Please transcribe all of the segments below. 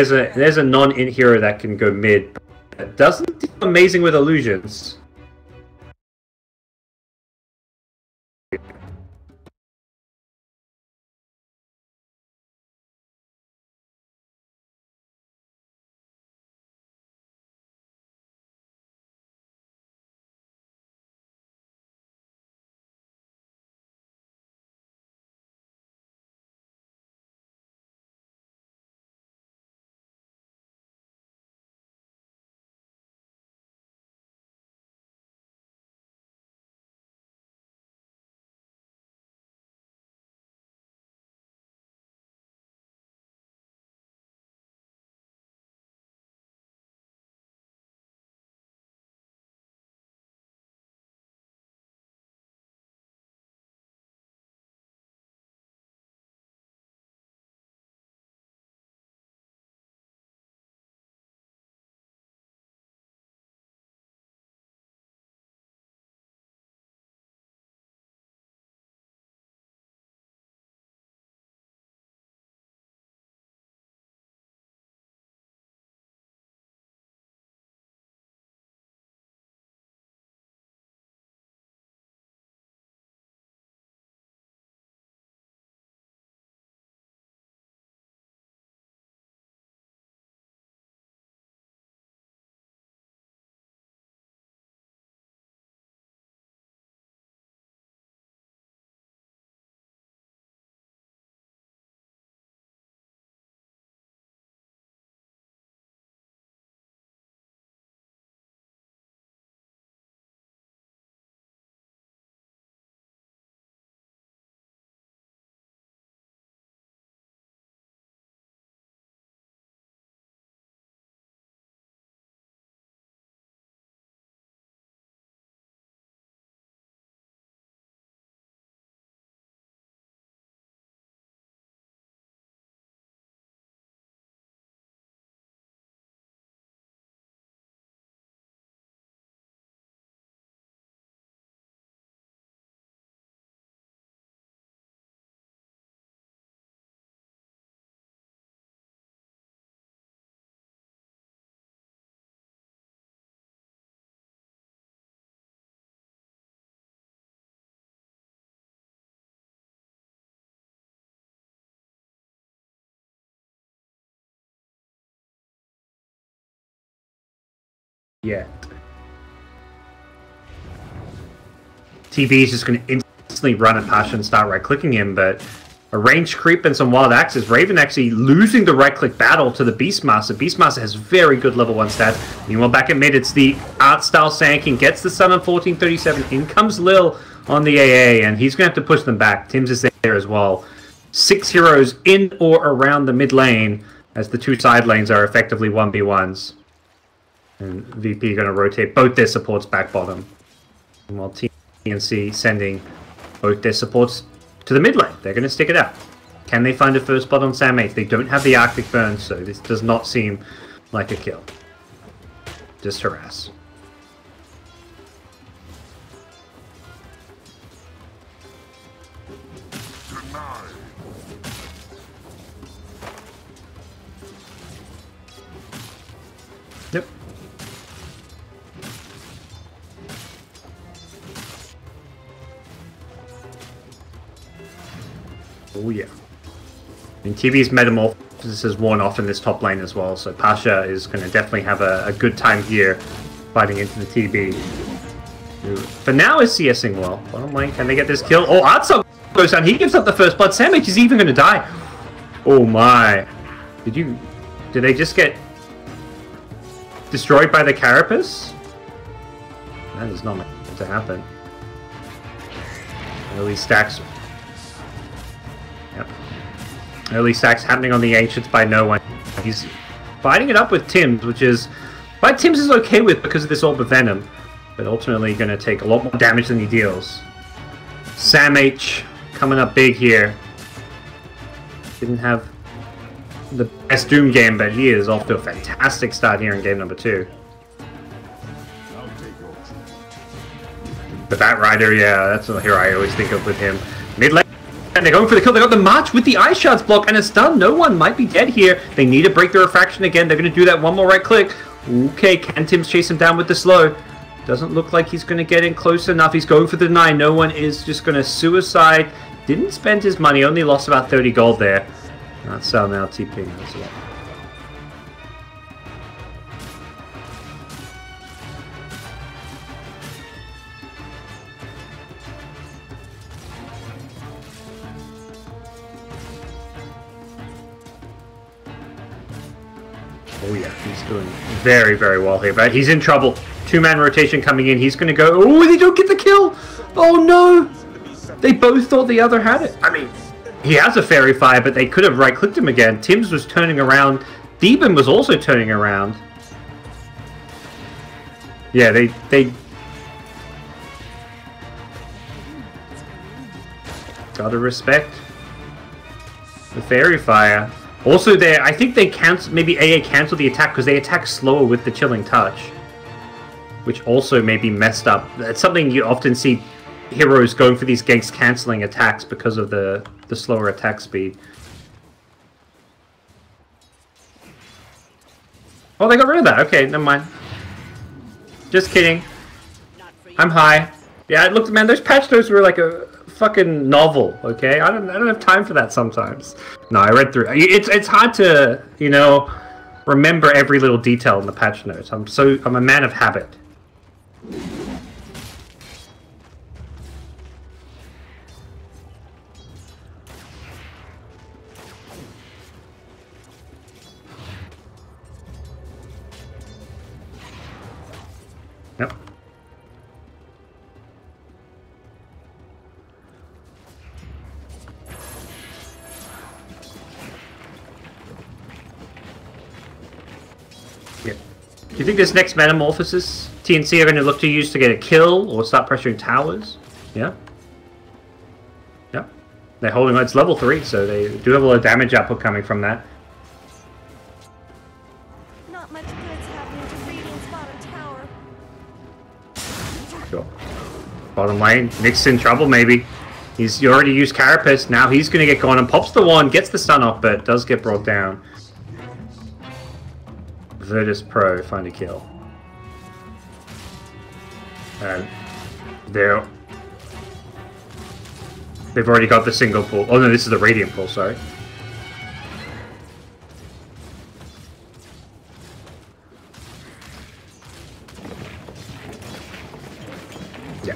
there's a non-int hero that can go mid. It doesn't do amazing with illusions. Yet. TB is just going to instantly run at Pasha and start right-clicking him, but a range creep and some wild axes. Raven actually losing the right-click battle to the Beastmaster. Beastmaster has very good level 1 stats. Meanwhile, back at mid, it's the art-style Sanking. Gets the stun on 1437. In comes Lil on the AA, and he's going to have to push them back. Tim's is there as well. 6 heroes in or around the mid lane, as the 2 side lanes are effectively 1v1s. And VP going to rotate both their supports back bottom. And while TNC sending both their supports to the mid lane. They're going to stick it out. Can they find a first spot on Sam 8? They don't have the Arctic Burn, so this does not seem like a kill. Just harass. Yep. Oh yeah. And TB's Metamorphosis is worn off in this top lane as well, so Pasha is going to definitely have a good time here fighting into the TB. Who for now is CSing well. Bottom lane, can they get this kill? Oh, Artsub goes down. He gives up the first blood. Sam H is even going to die. Oh my. Did they just get destroyed by the Carapace? That is not meant to happen. Early stacks. Yep. Early stacks happening on the Ancients by no one. He's fighting it up with Tim's, which is... But Tim's is okay with because of this Orb of Venom. But ultimately going to take a lot more damage than he deals. Sam H coming up big here. Didn't have the best Doom game, but he is off to a fantastic start here in game number 2. The Bat Rider, yeah, that's a hero I always think of with him. Mid lane And they're going for the kill. They got the March with the Ice Shards block and a stun. No one might be dead here. They need to break the refraction again. They're going to do that one more right click. Okay, can Tims chase him down with the slow? Doesn't look like he's going to get in close enough. He's going for the deny. No one is just going to suicide. Didn't spend his money. Only lost about 30 gold there. That's now TPing as well. Oh yeah, he's doing very, very well here, but he's in trouble. Two-man rotation coming in. He's going to go... Oh, they don't get the kill! Oh no! They both thought the other had it. I mean, he has a Fairy Fire, but they could have right-clicked him again. Tims was turning around. Deben was also turning around. Yeah, they... Gotta respect the Fairy Fire. Also there, I think they cancel, maybe AA canceled the attack because they attack slower with the Chilling Touch. Which also may be messed up. It's something you often see heroes going for these ganks cancelling attacks because of the slower attack speed. Oh, they got rid of that. Okay, never mind. Just kidding. I'm high. Yeah, look, man, those patch notes were like a fucking novel, okay? I don't have time for that sometimes. No, I read through. It's hard to, you know, remember every little detail in the patch notes. I'm a man of habit. Yep. Yep. Do you think this next Metamorphosis TNC are going to look to use to get a kill or start pressuring towers? Yeah. Yep. They're holding on. It's level 3, so they do have a lot of damage output coming from that. Not much good's happening to Radiant's bottom tower. Sure. Bottom lane. Nick's in trouble, maybe. He's already used Carapace. Now he's going to get going and pops the one, gets the stun off, but does get brought down. Virtus.Pro find a kill. And they've already got the single pull. Oh no, this is the Radiant pull, sorry. Yeah.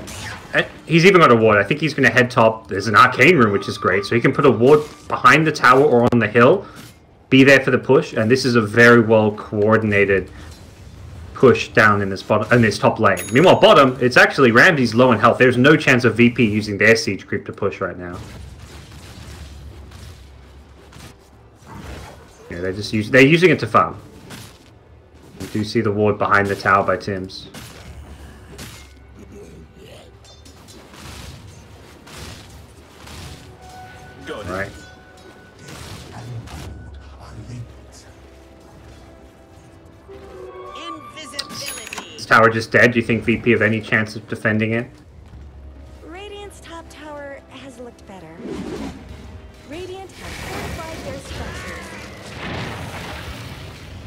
And he's even got a ward. I think he's going to head top. There's an Arcane Room, which is great. So he can put a ward behind the tower or on the hill. Be there for the push. And this is a very well coordinated push down in this top lane. Meanwhile, bottom, it's actually Ramsey's low in health. There's no chance of VP using their siege creep to push right now. Yeah, they're using it to farm. You do see the ward behind the tower by Tims. Right. Is tower just dead? Do you think VP have any chance of defending it? Radiant's top tower has looked better. Radiant has fortified their structures.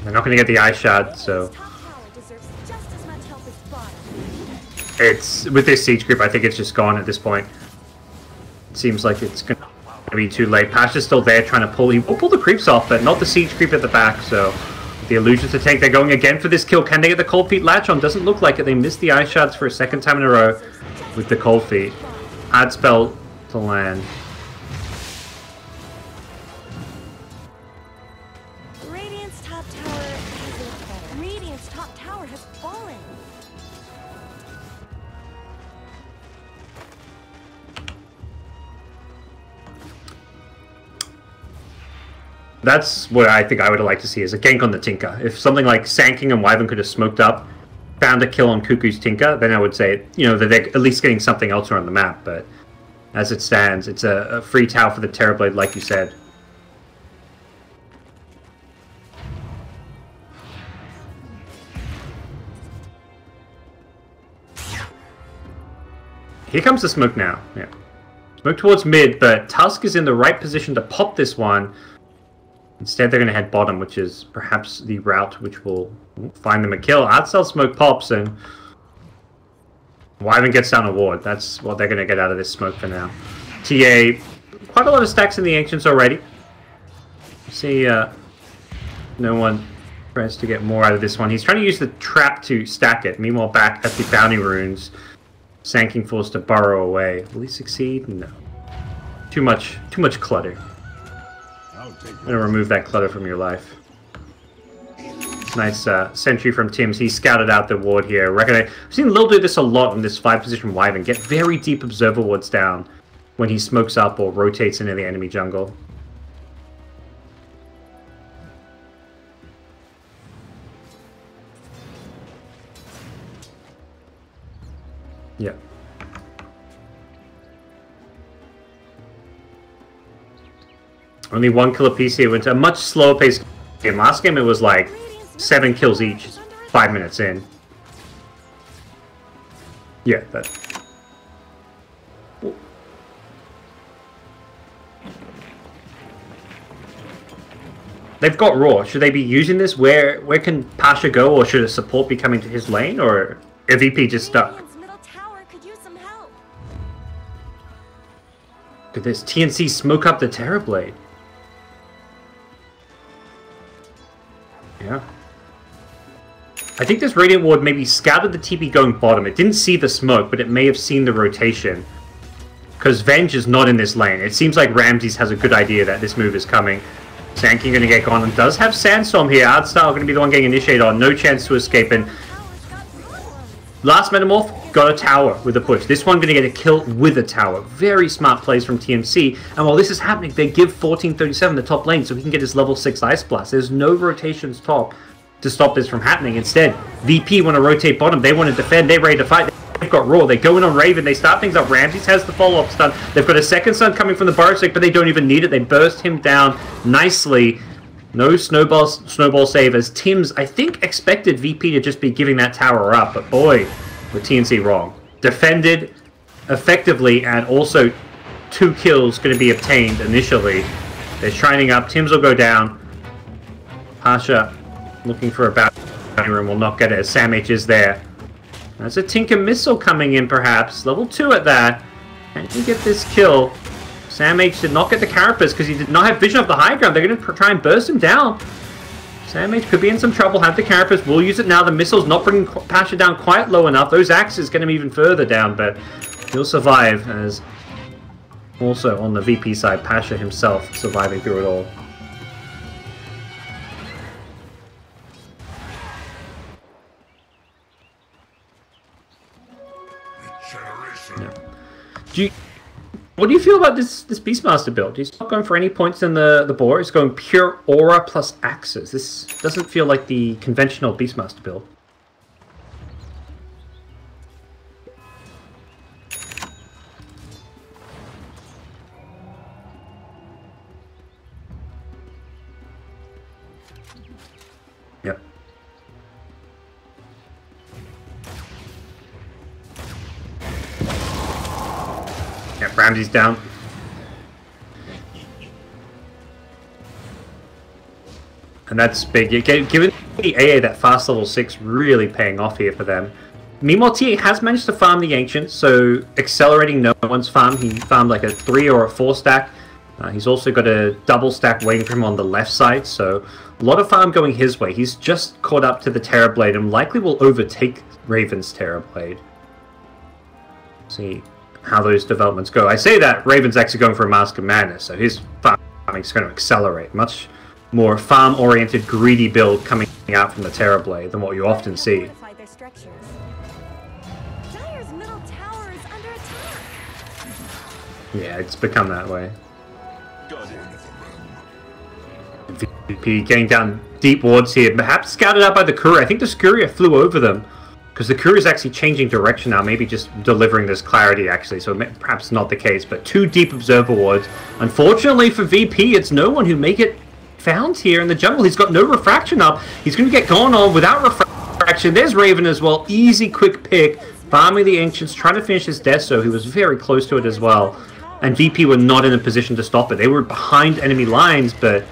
They're not going to get the Ice Shard, so... Top tower deserves just as much help as bottom. It's... With this siege creep, I think it's just gone at this point. It seems like it's going to be too late. Pash is still there trying to pull... He will pull the creeps off, but not the siege creep at the back, so... The illusions to tank. They're going again for this kill. Can they get the Cold Feet latch on? Doesn't look like it. They missed the Ice Shards for a second time in a row with the Cold Feet. Hard spell to land. Radiant's top tower has looked better. Radiant's top tower has fallen. That's what I think I would have liked to see is a gank on the Tinker. If something like Sand King and Wyvern could have smoked up, found a kill on Cuckoo's Tinker, then I would say, you know, that they're at least getting something else around the map. But as it stands, it's a free tower for the Terrorblade, like you said. Here comes the smoke now. Yeah. Smoke towards mid, but Tusk is in the right position to pop this one. Instead, they're going to head bottom, which is perhaps the route which will find them a kill. Artcell smoke pops, and Wyvern gets down a ward. That's what they're going to get out of this smoke for now. TA, quite a lot of stacks in the Ancients already. See, no one tries to get more out of this one. He's trying to use the trap to stack it. Meanwhile, back at the bounty runes, Sanking forced to burrow away. Will he succeed? No. Too much clutter. I'm going to remove that clutter from your life. Nice sentry from Tim's. He scouted out the ward here. I've seen Lil do this a lot on this 5-position Wyvern. Get very deep observer wards down when he smokes up or rotates into the enemy jungle. Yeah. Only 1 kill apiece here. Went to a much slower pace game. Last game it was like 7 kills each, 5 minutes in. Yeah, that. They've got Raw. Should they be using this? Where can Pasha go, or should a support be coming to his lane, or a VP just stuck? Could this TNC smoke up the Terrorblade? Yeah. I think this Radiant Ward maybe scouted the TP going bottom. It didn't see the smoke, but it may have seen the rotation. Because Venge is not in this lane. It seems like Ramses has a good idea that this move is coming. Sanking going to get gone and does have Sandstorm here. Artstyle going to be the one getting initiated on. No chance to escape. And last Metamorph got a tower with a push. This one going to get a kill with a tower. Very smart plays from TNC. And while this is happening, they give 1437 the top lane so he can get his level 6 Ice Blast. There's no rotations top to stop this from happening. Instead, VP want to rotate bottom. They want to defend. They're ready to fight. They've got Raw. They go in on Raven. They start things up. Ramses has the follow-up stun. They've got a second stun coming from the Burrow Stick, but they don't even need it. They burst him down nicely. No snowball save as Tim's, I think, expected VP to just be giving that tower up. But boy, with TNC wrong. Defended effectively, and also 2 kills going to be obtained initially. They're shining up. Tim's will go down. Pasha looking for a bounty room will not get it as Sam H is there. There's a Tinker Missile coming in, perhaps. Level 2 at that. Can he get this kill? Sam H did not get the Carapace because he did not have vision of the high ground. They're going to try and burst him down. Sam H could be in some trouble. Have the Carapace. We'll use it now. The Missile's not bringing Pasha down quite low enough. Those axes get him even further down, but he'll survive. As also on the VP side, Pasha himself surviving through it all. Yeah. What do you feel about this Beastmaster build? He's not going for any points in the board. He's going pure aura plus axes. This doesn't feel like the conventional Beastmaster build. Yep. Yep, Ramsey's down. And that's big. Given the AA, that fast level 6 really paying off here for them. Meanwhile, TA has managed to farm the Ancients, so accelerating no one's farm. He farmed like a 3 or a 4 stack. He's also got a double stack waiting for him on the left side, so a lot of farm going his way. He's just caught up to the Terrorblade and likely will overtake Raven's Terrorblade. See how those developments go. I say that Raven's actually going for a Mask of Madness, so his farming is going to accelerate. Much more farm-oriented, greedy build coming out from the Terrorblade than what you often see. Yeah, it's become that way. VP getting down deep wards here, perhaps scouted out by the Courier. I think the Courier flew over them, because the Courier is actually changing direction now, maybe just delivering this clarity actually, so perhaps not the case, but 2 deep observer wards. Unfortunately for VP, it's no one who may get found here in the jungle. He's got no refraction up. He's going to get gone on without refraction. There's Raven as well. Easy, quick pick. Farming the Ancients, trying to finish his death, so he was very close to it as well. and VP were not in a position to stop it. They were behind enemy lines, but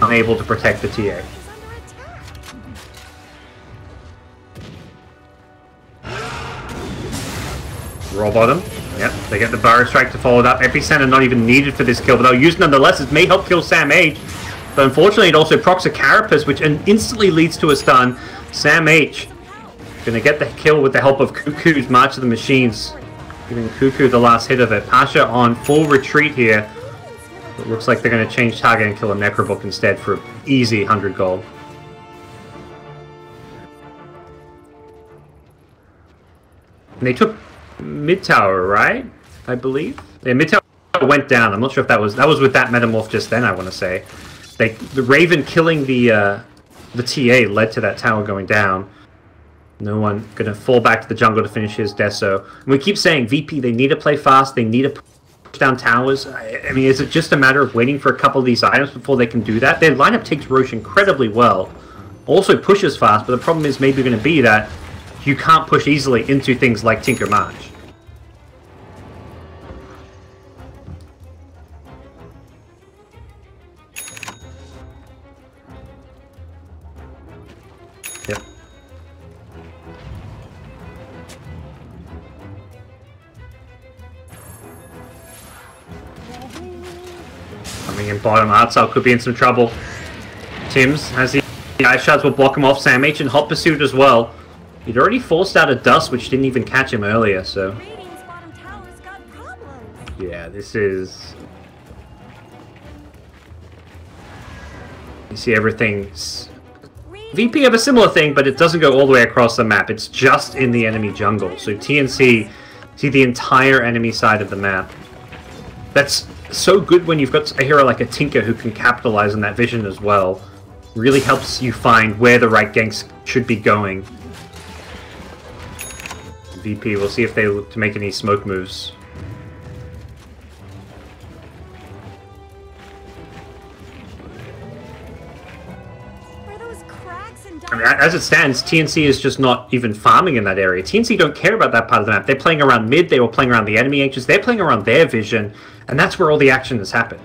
unable to protect the TA. Raw bottom. Yep, they get the Burrow Strike to follow it up. Epicenter not even needed for this kill, but they'll use it nonetheless. It may help kill Sam H. But unfortunately, it also procs a Carapace, which instantly leads to a stun. Sam H gonna get the kill with the help of Cuckoo's March of the Machines, giving Cuckoo the last hit of it. Pasha on full retreat here. It looks like they're gonna change target and kill a Necrobook instead for an easy 100 gold. And they took mid tower, right? I believe. Yeah, mid tower went down. I'm not sure if that was with that metamorph just then. I want to say, the Raven killing the TA led to that tower going down. No one gonna fall back to the jungle to finish his Deso. And we keep saying VP, they need to play fast. They need to push down towers. I mean, is it just a matter of waiting for a couple of these items before they can do that? Their lineup takes Roche incredibly well. Also pushes fast, but the problem is maybe going to be that you can't push easily into things like Tinker March. Yep. Coming in bottom, Artsal could be in some trouble. Tims has the ice shards will block him off. Sam H in hot pursuit as well. He'd already forced out a dust, which didn't even catch him earlier, so... Yeah, this is... You see everything's... VP have a similar thing, but it doesn't go all the way across the map. It's just in the enemy jungle. So TNC see the entire enemy side of the map. That's so good when you've got a hero like a Tinker who can capitalize on that vision as well. Really helps you find where the right ganks should be going. VP, we'll see if they look to make any smoke moves. I mean, as it stands, TNC is just not even farming in that area. TNC don't care about that part of the map. They're playing around mid, they were playing around the enemy H's, they're playing around their vision, and that's where all the action has happened.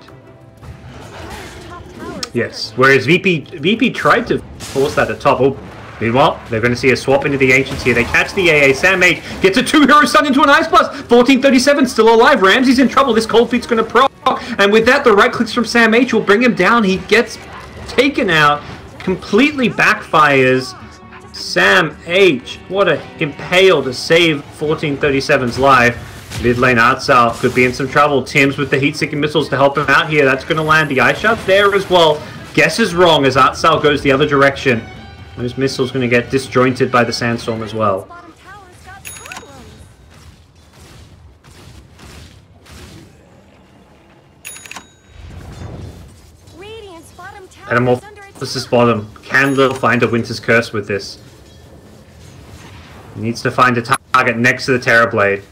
Yes, whereas VP tried to force that at top. Oh, meanwhile, they're going to see a swap into the Ancients here. They catch the AA. Sam H gets a 2-hero stun into an Ice Blast. 1437 still alive. Ramsey's in trouble. This Cold Feet's going to proc. And with that, the right clicks from Sam H will bring him down. He gets taken out. Completely backfires. Sam H, what a impale to save 1437's life. Mid lane Artsal could be in some trouble. Tims with the heat-seeking missiles to help him out here. That's going to land. The ice shot there as well. Guess is wrong as Artsal goes the other direction. Those missiles going to get disjointed by the sandstorm as well. Metamorphosis bottom. Can Lil find a Winter's Curse with this? He needs to find a target next to the Terrorblade.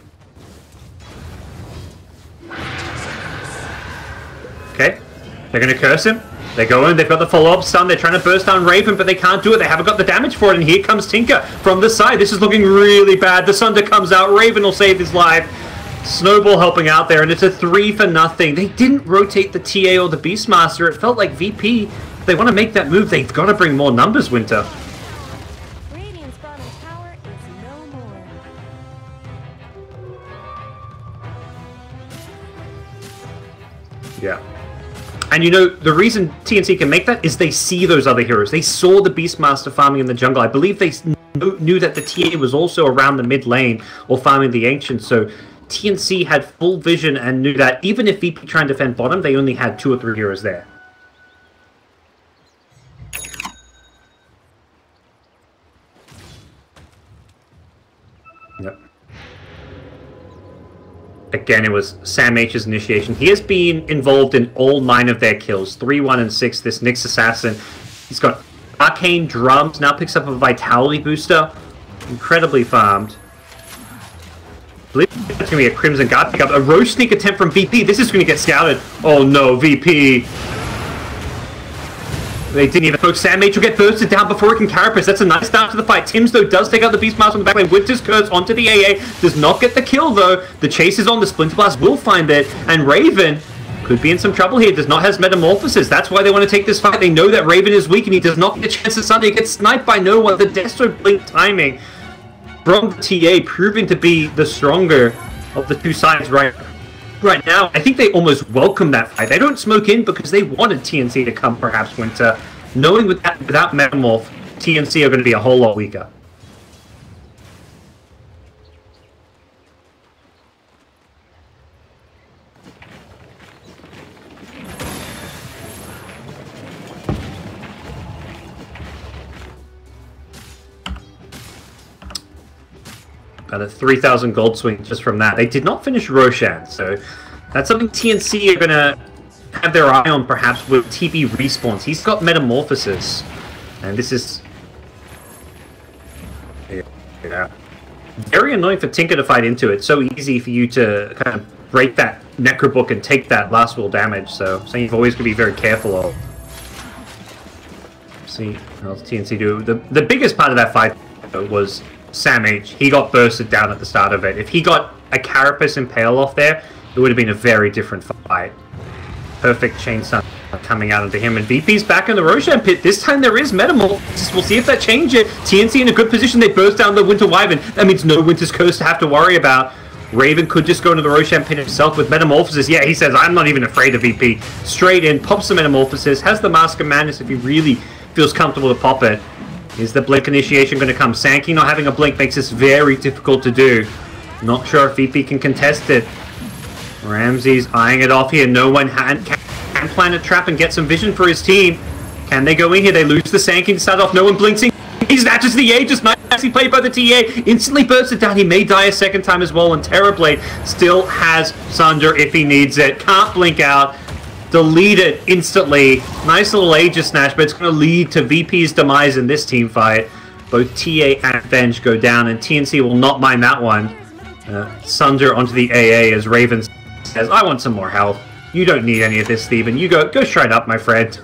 Okay, they're going to curse him. They go in, they've got the follow-up stun, they're trying to burst down Raven, but they can't do it. They haven't got the damage for it, and here comes Tinker from the side. This is looking really bad. The Sunder comes out, Raven will save his life. Snowball helping out there, and it's a 3-for-0. They didn't rotate the TA or the Beastmaster. It felt like VP, if they want to make that move, they've got to bring more numbers, Winter. Yeah. And you know, the reason TNC can make that is they see those other heroes. They saw the Beastmaster farming in the jungle. I believe they knew that the TA was also around the mid lane or farming the Ancients. So TNC had full vision and knew that even if VP tried to defend bottom, they only had 2 or 3 heroes there. Yep. Again, it was Sam H's initiation. He has been involved in all 9 of their kills. 3, 1, and 6, this Nyx Assassin. He's got Arcane Drums, now picks up a Vitality Booster. Incredibly farmed. I believe it's going to be a Crimson Guard pickup. A Roche Sneak attempt from VP. This is going to get scouted. Oh no, VP. They didn't even poke. Sam Mage will get bursted down before he can carapace. That's a nice start to the fight. Tims, though, does take out the Beastmaster on the back lane. Winter's Curse onto the AA. Does not get the kill, though. The chase is on. The Splinter Blast will find it. And Raven could be in some trouble here. Does not have Metamorphosis. That's why they want to take this fight. They know that Raven is weak and he does not get a chance to Sunday. He gets sniped by no one. The Destro Blink timing from the TA proving to be the stronger of the two sides right now. I think they almost welcome that fight. They don't smoke in because they wanted TNC to come, perhaps, Winter. Knowing without Metamorph, TNC are going to be a whole lot weaker. About a 3,000 gold swing just from that. They did not finish Roshan, so that's something TNC are going to have their eye on, perhaps, with TB respawns. He's got Metamorphosis, and this is very annoying for Tinker to fight into it. So easy for you to kind of break that Necrobook and take that last will damage, so you've always got to be very careful of. See how TNC do. The biggest part of that fight was Sam H. He got bursted down at the start of it. If he got a Carapace Impale off there, it would have been a very different fight. Perfect chain stun coming out onto him, and VP's back in the Roshan pit. This time there is Metamorphosis. We'll see if that changes. TNC in a good position. They burst down the Winter Wyvern. That means no Winter's Curse to have to worry about. Raven could just go into the Roshan pit himself with Metamorphosis. Yeah, he says, I'm not even afraid of VP. Straight in, pops the Metamorphosis, has the Mask of Madness if he really feels comfortable to pop it. Is the Blink initiation going to come? Sankey not having a Blink makes this very difficult to do. Not sure if VP can contest it. Ramsey's eyeing it off here. No one can plan a trap and get some vision for his team. Can they go in here? They lose the Sankey to start off. No one blinks. He snatches the A, just nicely played by the TA. Instantly bursts it down. He may die a second time as well. And Terrorblade still has Sunder if he needs it. Can't blink out. Delete it instantly. Nice little Aegis snatch, but it's going to lead to VP's demise in this team fight. Both TA and Bench go down, and TNC will not mind that one. Sunder onto the AA as Raven says, I want some more health. You don't need any of this, Steven. You go straight up, my friend.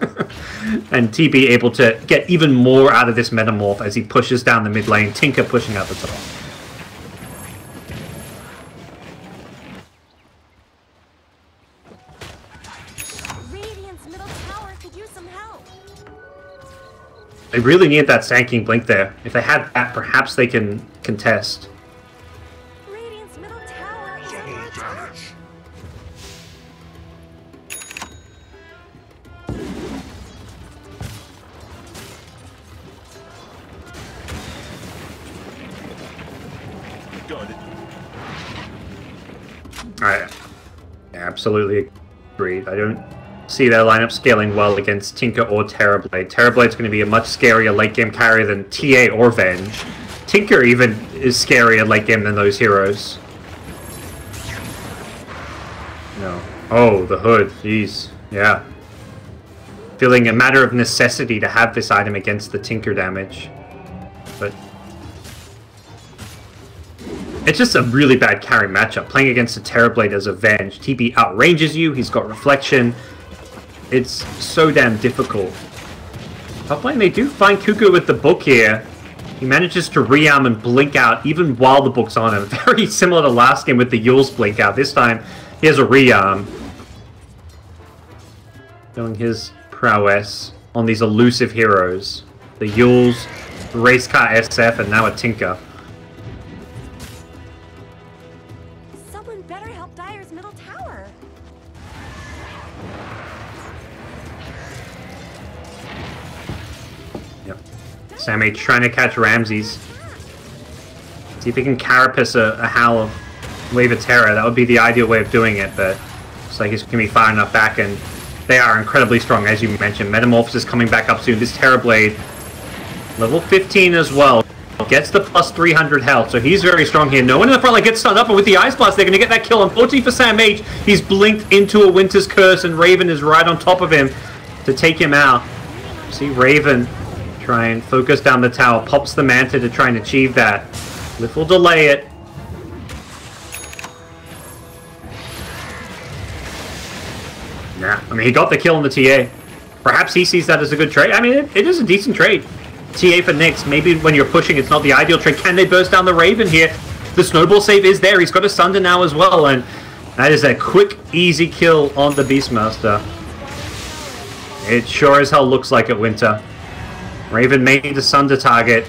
And TB able to get even more out of this Metamorph as he pushes down the mid lane. Tinker pushing out the top. Radiant's middle tower could use some help. They really need that Sanking Blink there. If they had that, perhaps they can contest. Radiant's middle tower is under attack. I absolutely agreed. I don't see their lineup scaling well against Tinker or Terrorblade. Terrorblade's going to be a much scarier late game carry than TA or Venge. Tinker even is scarier late game than those heroes. No. Oh, the hood. Jeez. Yeah. Feeling a matter of necessity to have this item against the Tinker damage. But it's just a really bad carry matchup. Playing against a Terrorblade as a Venge. TB outranges you. He's got Reflection. It's so damn difficult. Top lane, they do find Cuckoo with the book here. He manages to rearm and blink out even while the book's on him. Very similar to last game with the Yule's blink out. This time, he has a rearm. Showing his prowess on these elusive heroes. The Yules, Race Car SF, and now a Tinker. Someone better help Dyer's middle tower. Yep. Sam H trying to catch Ramses. See if he can carapace a Howl of Wave of Terror. That would be the ideal way of doing it, but looks like he's going to be far enough back, and they are incredibly strong, as you mentioned. Metamorphosis coming back up soon. This Terrorblade, level 15 as well. Gets the plus 300 health, so he's very strong here. No one in the front line gets stunned up, and with the Ice Blast, they're going to get that kill. Unfortunately for Sam H, he's blinked into a Winter's Curse, and Raven is right on top of him to take him out. See Raven try and focus down the tower, pops the Manta to try and achieve that. Lift will delay it. Nah, I mean, he got the kill on the TA. Perhaps he sees that as a good trade. I mean, it is a decent trade. TA for Nyx. Maybe when you're pushing, it's not the ideal trade. Can they burst down the Raven here? The snowball save is there. He's got a Sunder now as well, and that is a quick, easy kill on the Beastmaster. It sure as hell looks like it, Winter. Raven made the Sunder target.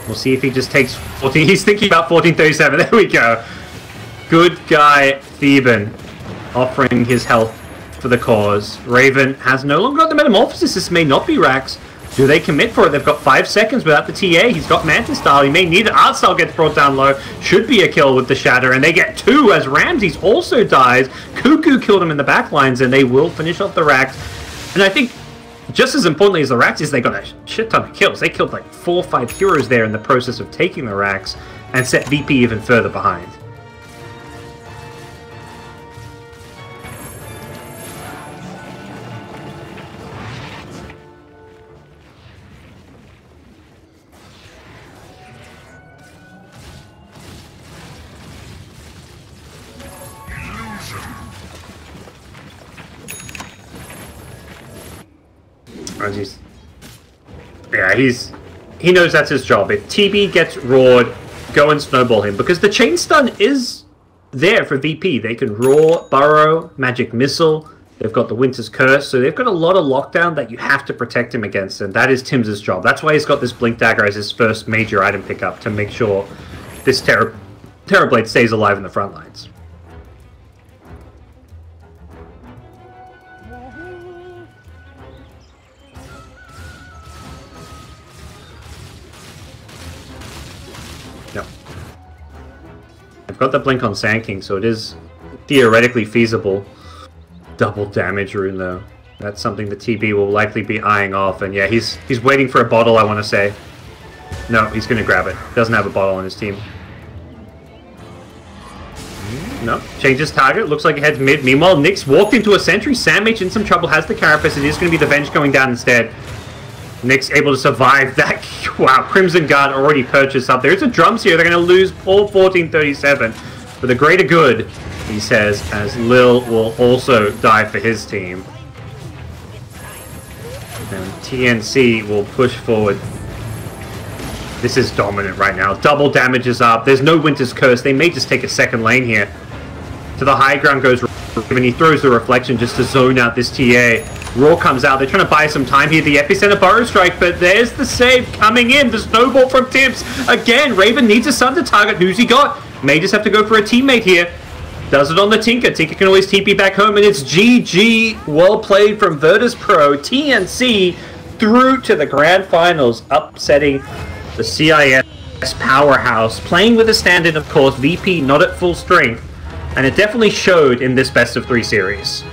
We'll see if he just takes 14. He's thinking about 1437. There we go. Good guy, Theban, offering his health for the cause. Raven has no longer got the Metamorphosis. This may not be Rax. Do they commit for it? They've got 5 seconds without the TA. He's got Mantis Style. He may need it. Art Style gets brought down low. Should be a kill with the Shatter. And they get 2 as Ramses also dies. Cuckoo killed him in the backlines, and they will finish off the Rax. And I think just as importantly as the Rax is they got a shit ton of kills. They killed like 4 or 5 heroes there in the process of taking the Rax and set VP even further behind. Yeah, he knows that's his job. If TB gets roared, go and snowball him. Because the chain stun is there for VP. They can roar, burrow, magic missile. They've got the Winter's Curse. So they've got a lot of lockdown that you have to protect him against. And that is Tim's job. That's why he's got this Blink Dagger as his first major item pickup. To make sure this Terrorblade stays alive in the front lines. I've got the blink on Sand King, so it is theoretically feasible. Double damage rune though. That's something the TB will likely be eyeing off, and yeah, he's waiting for a bottle, I want to say. No, he's going to grab it. Doesn't have a bottle on his team. No, changes target. Looks like it heads mid. Meanwhile, Nyx walked into a sentry. Sandmage in some trouble, has the Carapace. It is going to be the Venge going down instead. Nyx able to survive that. Wow, Crimson Guard already purchased up there. It's a drums here. They're going to lose all 1437 for the greater good, he says, as Lil will also die for his team. And TNC will push forward. This is dominant right now. Double damage is up. There's no Winter's Curse. They may just take a second lane here. To the high ground goes Raven. He throws the Reflection just to zone out this TA. Roar comes out. They're trying to buy some time here. The Epicenter Burrow Strike, but there's the save coming in. The snowball from Tips. Again, Raven needs a Sunder target. Who's he got? May just have to go for a teammate here. Does it on the Tinker. Tinker can always TP back home, and it's GG. Well played from Virtus.Pro. TNC through to the grand finals, upsetting the CIS powerhouse. Playing with a standard, of course. VP not at full strength, and it definitely showed in this best of 3 series.